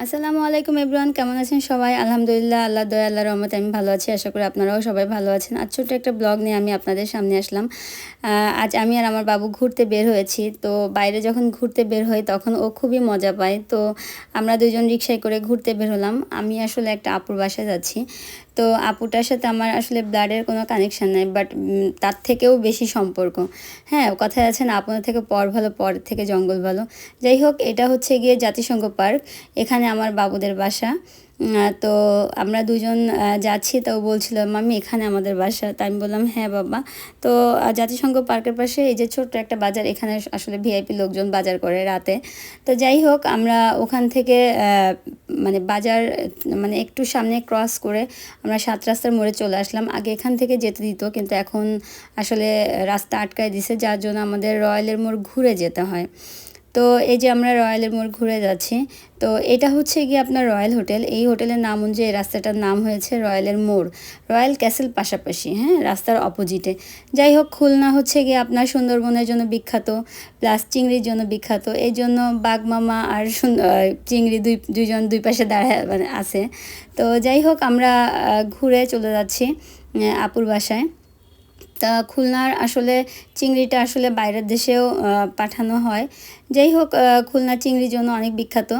আসসালামু আলাইকুম এভরিওয়ান, কেমন আছেন সবাই? আলহামদুলিল্লাহ, আল্লাহ দয়া আল্লাহর রহমতে আমি ভালো আছি। আশা করি আপনারাও সবাই ভালো আছেন। আজ ছোট্ট একটা ব্লগ নিয়ে আমি আপনাদের সামনে আসলাম। আজ আমি আর আমার বাবু ঘুরতে বের হয়েছি। তো বাইরে যখন ঘুরতে বের হই তখন ও খুবই মজা পায়। তো আমরা দুজন রিকশায় করে ঘুরতে বের হলাম। আমি আসলে একটা আপুর বাসায় যাচ্ছি। তো আপুটার সাথে আমার আসলে ব্লাডের কোনো কানেকশান নাই, বাট তার থেকেও বেশি সম্পর্ক। হ্যাঁ, কথায় আছে না, আপনার থেকে পর ভালো, পর থেকে জঙ্গল ভালো। যাই হোক, এটা হচ্ছে গিয়ে জাতিসংঘ পার্ক। এখানে আমার বাবুদের বাসা। তো আমরা দুজন যাচ্ছি, তো বলছিল মাম্মি এখানে আমাদের বাসা। তো আমি বললাম হ্যাঁ বাবা। তো জাতিসংঘ পার্কের পাশে এই যে ছোট্ট একটা বাজার, এখানে আসলে ভিআইপি লোকজন বাজার করে রাতে। তো যাই হোক, আমরা ওখান থেকে মানে বাজার মানে একটু সামনে ক্রস করে আমরা 7 রাস্তার মোড়ে চলে আসলাম। আগে এখান থেকে যেতে দিত, কিন্তু এখন আসলে রাস্তা আটকায় দিছে, যার জন্য আমাদের রয়্যালের মোড় ঘুরে যেতে হয়। তো এই যে আমরা রয়্যালের মোড় ঘুরে যাচ্ছি। তো এটা হচ্ছে গিয়ে আপনার রয়্যাল হোটেল। এই হোটেলের নাম অনুযায়ী এই রাস্তাটার নাম হয়েছে রয়্যালের মোড়। রয়্যাল ক্যাসেল পাশাপাশি, হ্যাঁ, রাস্তার অপোজিটে। যাই হোক, খুলনা হচ্ছে গিয়ে আপনার সুন্দরবনের জন্য বিখ্যাত, প্লাস চিংড়ির জন্য বিখ্যাত। এই জন্য বাঘমামা আর চিংড়ি দুইজন দুই পাশে দাঁড়ায় মানে আছে। তো যাই হোক, আমরা ঘুরে চলে যাচ্ছি আপুর বাসায়। তা খুলনার আসলে চিংড়িটা আসলে বাইরের দেশেও পাঠানো হয়। যাই হোক, খুলনা চিংড়ির জন্য অনেক বিখ্যাত।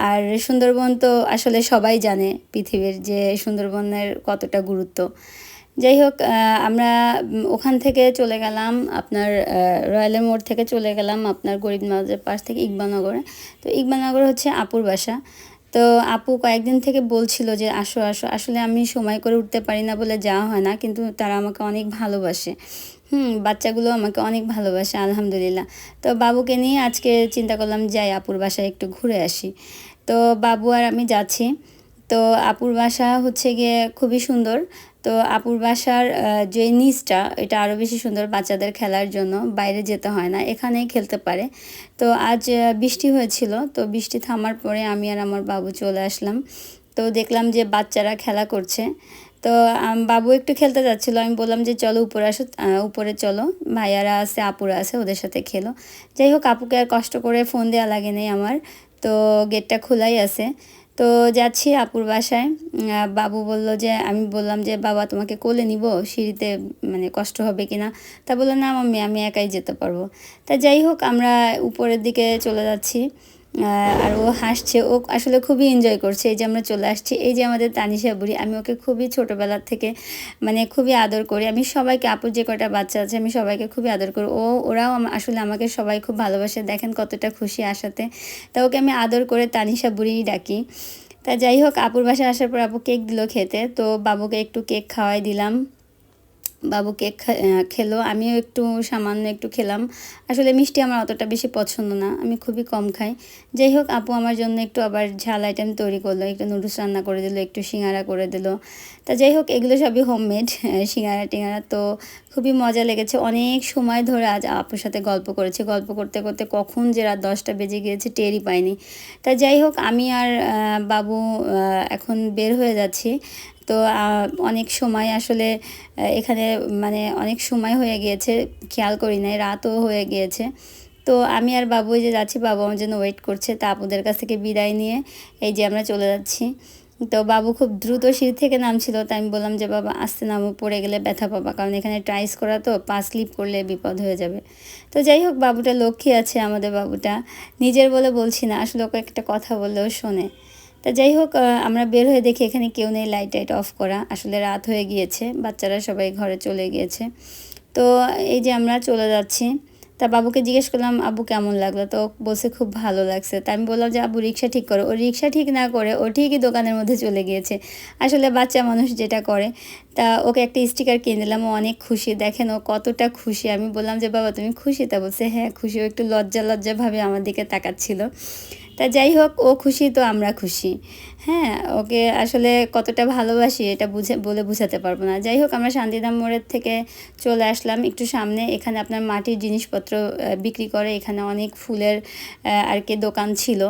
আর সুন্দরবন তো আসলে সবাই জানে পৃথিবীর, যে সুন্দরবনের কতটা গুরুত্ব। যাই হোক, আমরা ওখান থেকে চলে গেলাম আপনার রয়্যালের মোড় থেকে চলে গেলাম আপনার গরিব নওয়াজের পাশ থেকে ইকবালনগরে। তো ইকবালনগর হচ্ছে আপুর বাসা। তো আপু কয়েকদিন থেকে বলছিল যে আসো আসো, আসলে আমি সময় করে উঠতে পারি না বলে যাওয়া হয় না, কিন্তু তারা আমাকে অনেক ভালোবাসে। বাচ্চাগুলো আমাকে অনেক ভালোবাসে আলহামদুলিল্লাহ। তো বাবুকে নিয়ে আজকে চিন্তা করলাম যাই আপুর বাসায় একটু ঘুরে আসি। তো বাবু আর আমি যাচ্ছি। তো আপুর বাসা হচ্ছে গিয়ে খুবই সুন্দর। তো আপুর বাসার যে নিচটা, এটা আরও বেশি সুন্দর বাচ্চাদের খেলার জন্য। বাইরে যেতে হয় না, এখানেই খেলতে পারে। তো আজ বৃষ্টি হয়েছিল, তো বৃষ্টি থামার পরে আমি আর আমার বাবু চলে আসলাম। তো দেখলাম যে বাচ্চারা খেলা করছে। তো বাবু একটু খেলতে যাচ্ছিলো, আমি বললাম যে চলো উপরে আসো, উপরে চলো, ভাইয়ারা আছে আপুরা আছে, ওদের সাথে খেলো। যাই হোক, আপুকে আর কষ্ট করে ফোন দেওয়া লাগে নেই আমার। তো গেটটা খোলাই আছে। তো যাচ্ছি আপুর বাসায়। বাবু বলল যে, আমি বললাম যে বাবা তোমাকে কোলে নিব, সিঁড়িতে মানে কষ্ট হবে কি না? তা বললো না মাম্মি, আমি একাই যেতে পারবো। তা যাই হোক, আমরা উপরের দিকে চলে যাচ্ছি। আর ও হাসছে, ও আসলে খুবই এনজয় করছে। এই যে আমরা চলে আসছি, এই যে আমাদের তানিশা বুড়ি, আমি ওকে খুবই ছোটোবেলার থেকে মানে খুবই আদর করি। আমি সবাইকে, আপুর যে কটা বাচ্চা আছে আমি সবাইকে খুবই আদর করি। ওরাও আসলে আমাকে সবাই খুব ভালোবাসে, দেখেন কতটা খুশি আসাতে। তা ওকে আমি আদর করে তানিশা বুড়িই ডাকি। তা যাই হোক, আপুর বাসায় আসার পর আপু কেক দিল খেতে। তো বাবুকে একটু কেক খাওয়াই দিলাম। বাবু কেক খেলো, আমিও একটু সামান্য একটু খেলাম। আসলে মিষ্টি আমার অতটা বেশি পছন্দ না, আমি খুবই কম খাই। যাই হোক, আপু আমার জন্য একটু আবার ঝাল আইটেম তৈরি করলো, একটু নুডলস রান্না করে দিল, একটু সিঙ্গারা করে দিল। তা যাই হোক, এগুলো সবই হোমমেড সিঙ্গারা টিঙ্গারা। তো খুবই মজা লেগেছে। অনেক সময় ধরে আজ আপুর সাথে গল্প করেছি, গল্প করতে করতে কখন যে রাত 10টা বেজে গিয়েছে টেরই পাইনি। তা যাই হোক, আমি আর বাবু এখন বের হয়ে যাচ্ছি। তো অনেক সময় আসলে এখানে মানে অনেক সময় হয়ে গিয়েছে, খেয়াল করি নাই, রাতও হয়ে গিয়েছে। তো আমি আর বাবু যে যাচ্ছি, বাবু আমার জন্য ওয়েট করছে। তা আপুদের কাছ থেকে বিদায় নিয়ে এই যে আমরা চলে যাচ্ছি। তো বাবু খুব দ্রুত সিঁড়ি থেকে নামছিল, তাই আমি বললাম যে বাবা আস্তে নামো, পড়ে গেলে ব্যথা পাবা, কারণ এখানে ট্রাইস করা তো, পা স্লিপ করলে বিপদ হয়ে যাবে। তো যাই হোক, বাবুটা লক্ষ্মী আছে আমাদের বাবুটা, নিজের বলে বলছি না, আসলে ওকে একটা কথা বললেও শোনে। তা যাই হোক, আমরা বের হয়ে দেখি এখানে কেউ নেই, লাইট টাইট অফ করা, আসলে রাত হয়ে গিয়েছে, বাচ্চারা সবাই ঘরে চলে গিয়েছে। তো এই যে আমরা চলে যাচ্ছি। তা বাবুকে জিজ্ঞেস করলাম আব্বু কেমন লাগলো, তো বলছে খুব ভালো লাগছে। তা আমি বললাম যে আব্বু রিক্সা ঠিক করো, ও রিক্সা ঠিক না করে ও ঠিকই দোকানের মধ্যে চলে গিয়েছে। আসলে বাচ্চা মানুষ যেটা করে। তা ওকে একটা স্টিকার কিনে দিলাম, ও অনেক খুশি, দেখেন ও কতটা খুশি। আমি বললাম যে বাবা তুমি খুশি? তা বলছে হ্যাঁ খুশি। ও একটু লজ্জা লজ্জাভাবে আমার দিকে তাকাচ্ছিল। তা যাই হোক, ও খুশি তো আমরা খুশি। হ্যাঁ, ওকে আসলে কতটা ভালোবাসি এটা বলে বুঝাতে পারবো না। যাই হোক, আমরা শান্তিধাম মোড়ের থেকে চলে আসলাম একটু সামনে। এখানে আপনার মাটির জিনিসপত্র বিক্রি করে, এখানে অনেক ফুলের আর কি দোকান ছিল।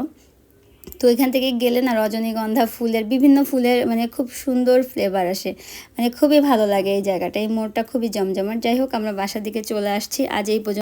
তো এখান থেকে গেলে না, রজনীগন্ধা ফুলের, বিভিন্ন ফুলের মানে খুব সুন্দর ফ্লেভার আসে, মানে খুবই ভালো লাগে এই জায়গাটা। এই মোড়টা খুবই জমজমাট। যাই হোক, আমরা বাসার দিকে চলে আসছি। আজ এই পর্যন্ত।